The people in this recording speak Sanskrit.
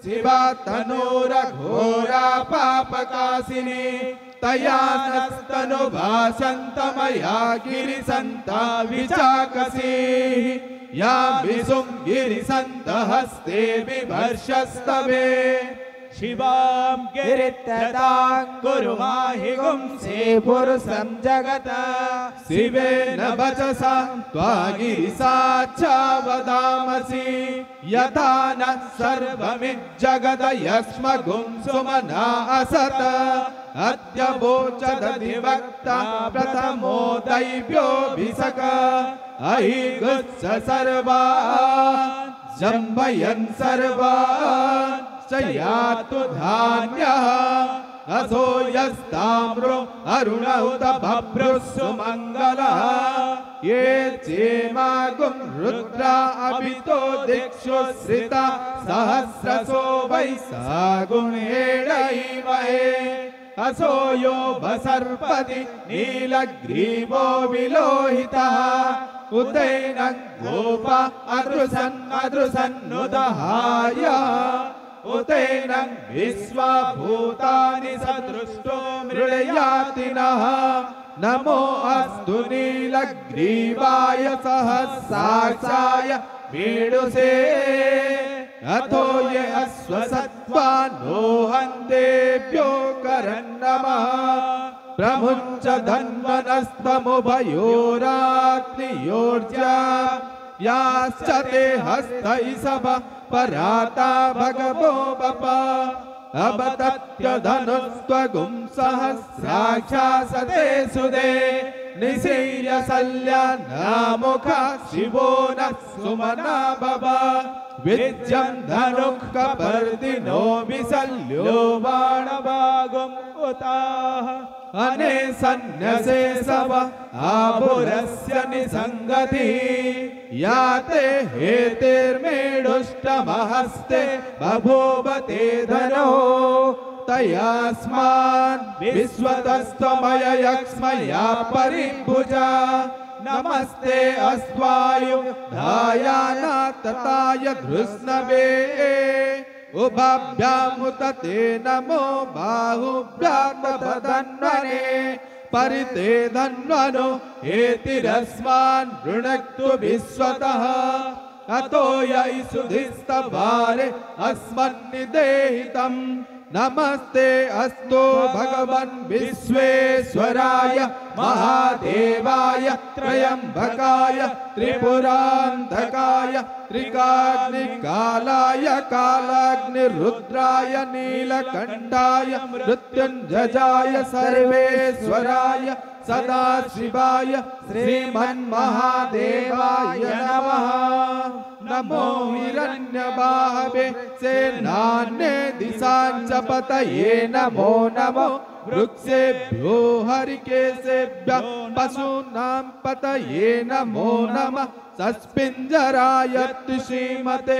शिवा तनोरघोरा पापकाशिनी तया नस्तनुभाषन्तमया गिरिसन्ता विचाकसी या विशुङ्गिरिसन्तहस्ते बिभर्षस्तवे शिवां गिरिततां कुरु माहि गुंसे पुरुषं जगत शिवेन वचसा त्वा गिरिसाक्षा वदामसि यथा न सर्वमिज्जगद यस्मगुं सुमना असत अद्य वोचदधिवक्ता प्रथमो दैव्योऽभिषक अहि गुत्स सर्वान् जम्बयन् सर्वान् यातु धान्यः असो यस्ताम्रो अरुण उत बभ्रुः सुमङ्गलः ये चेमागुं रुद्रा अभितो दिक्षु श्रिता सहस्रसो वैशागुणेडैमहे असो यो भसर्पति नीलग्रीवो विलोहितः उदैनं गोपा अदृसन्नुदहाय उतैनं विश्वभूतानि सदृष्टो मृळयातिनः नमो अस्तु नीलग्रीवाय सहस्राक्षाय मीडुसे अथो ये अश्वसत्त्वानो हन्तेभ्यो करन्नमः प्रमुञ्च धन्वनस्तमुभयोराग्नियोर्जा याश्च ते हस्तैषभ पराता भगवो बप अवतत्यधनुस्त्वगुं सहस्राक्षा सते सुदे निशीर्य शल्यानामुखा शिवो नः सुमना भव विद्यं धनुः कपर्दिनो विशल्यो बाणभागुम् उताः अने सन्न्यसे सव आभुरस्य निसङ्गतिः याते हेतेर्मेढुष्टमहस्ते बभूवते धनो तयास्मान् विश्वतस्त्वमयक्ष्मया परिभुजा नमस्ते अस्त्वायुधायानातताय धृष्णवे उभाभ्यामुत ते नमो बाहुभ्यामपदन्वने परिते धन्वनो हेतिरस्मान् वृणक्तु विश्वतः अतो यै सुधिस्तभारे अस्मन्निदेहितम् नमस्ते अस्तु भगवन् विश्वेश्वराय महादेवाय त्र्यम्बकाय त्रिपुरान्तकाय त्रिकाग्निकालाय कालाग्निरुद्राय नीलकण्ठाय मृत्युञ्जयाय सर्वेश्वराय सदाशिवाय श्रीमन्महादेवाय नमः नमो हिरण्यबाहवे सेनान्ये दिशाञ्च पतये नमो नमो वृक्षेभ्यो हरिकेशेभ्यः पशूनां पतये नमो नमः सस्पिञ्जराय श्रीमते